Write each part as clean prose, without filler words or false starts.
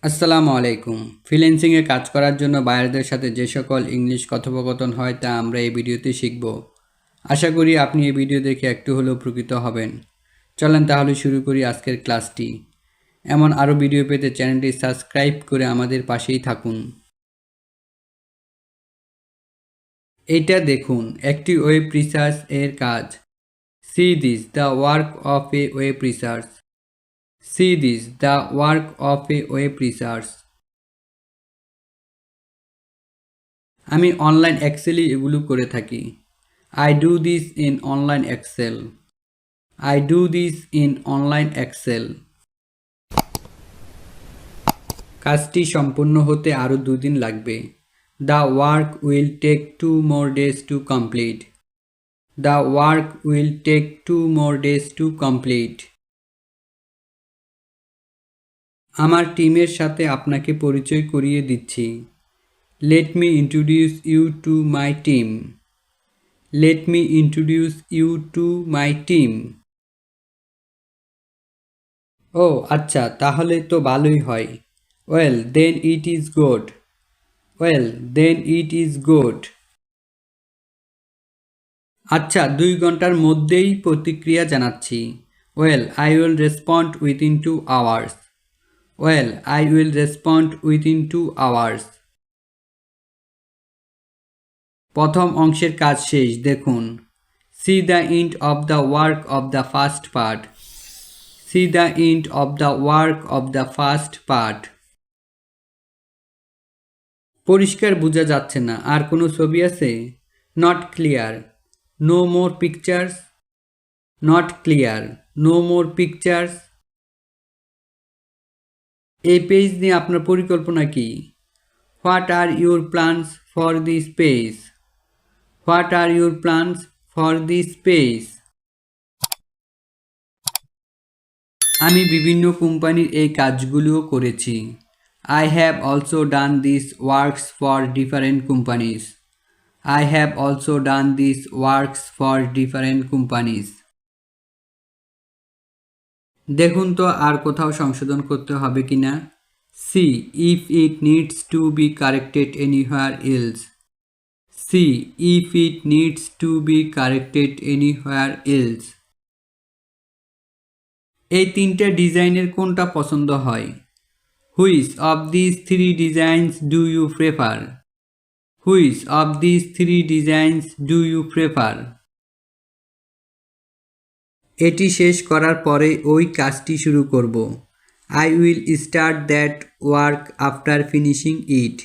আসসালামু আলাইকুম। ফ্রিল্যান্সিংয়ে কাজ করার জন্য বায়ারদের সাথে যে সকল ইংলিশ কথোপকথন হয় তা আমরা এই ভিডিওতে শিখব। আশা করি আপনি এই ভিডিও দেখে একটু হলেও উপকৃত হবেন। চলেন তাহলে শুরু করি আজকের ক্লাসটি। এমন আরও ভিডিও পেতে চ্যানেলটি সাবস্ক্রাইব করে আমাদের পাশেই থাকুন। এইটা দেখুন, একটি ওয়েব রিসার্চ এর কাজ। See this, the work of a web research. See this, the work of a web research. আমি অনলাইন এক্সেলে এগুলো করে থাকি। I do this in online Excel. I do this in online Excel. কাজটি সম্পূর্ণ হতে আরও 2 দিন লাগবে। The work will take 2 more days to complete. The work will take 2 more days to complete. আমার টিমের সাথে আপনাকে পরিচয় করিয়ে দিচ্ছি। Let me introduce you to my team. Let me introduce you to my team. ও আচ্ছা, তাহলে তো ভালোই হয়। Well, then it is good. Well, then it is good. আচ্ছা, 2 ঘন্টার মধ্যেই প্রতিক্রিয়া জানাচ্ছি। Well, I will respond within 2 hours. Well, I will respond within 2 hours. প্রথম অংশের কাজ শেষ, দেখুন। See the end of the work of the first part. See the end of the work of the first part. পরিষ্কার বোঝা যাচ্ছে না, আর কোনো ছবি আছে? Not clear. No more pictures. Not clear. No more pictures. এই পেজ নিয়ে আপনার পরিকল্পনা কি? What are your plans for this page? What are your plans for this page? আমি বিভিন্ন কোম্পানির এই কাজগুলোও করেছি। I have also done these works for different companies. I have also done these works for different companies. দেখুন তো আর কোথাও সংশোধন করতে হবে কিনা। See if it needs to be corrected anywhere else. See if it needs to be corrected anywhere else. এই 3টে ডিজাইনের কোনটা পছন্দ হয়? Which of these 3 designs do you prefer? Which of these 3 designs do you prefer? এটি শেষ করার পরে ওই কাজটি শুরু করব। I will start that work after finishing it.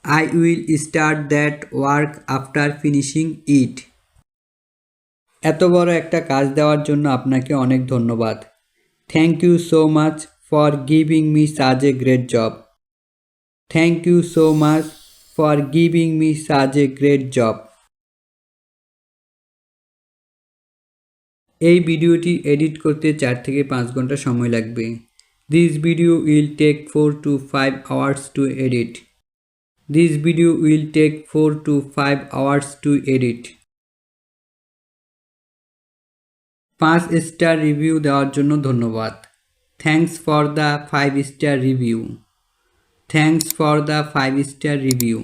I will start that work after finishing it. এত বড় একটা কাজ দেওয়ার জন্য আপনাকে অনেক ধন্যবাদ। Thank you so much for giving me such a great job. Thank you so much for giving me such a great job. এই ভিডিওটি এডিট করতে 4 থেকে 5 ঘন্টা সময় লাগবে। This video will take 4 to 5 hours to edit. This video will take 4 to 5 hours to edit. 5 star review দেওয়ার জন্য ধন্যবাদ। Thanks for the 5-star review. Thanks for the 5-star review.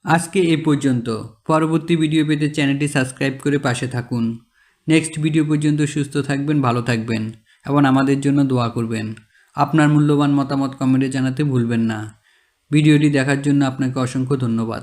আজকে এই পর্যন্ত। পরবর্তী ভিডিও পেতে চ্যানেলটি সাবস্ক্রাইব করে পাশে থাকুন। নেক্সট ভিডিও পর্যন্ত সুস্থ থাকবেন, ভালো থাকবেন এবং আমাদের জন্য দোয়া করবেন। আপনার মূল্যবান মতামত কমেন্টে জানাতে ভুলবেন না। ভিডিওটি দেখার জন্য আপনাকে অসংখ্য ধন্যবাদ।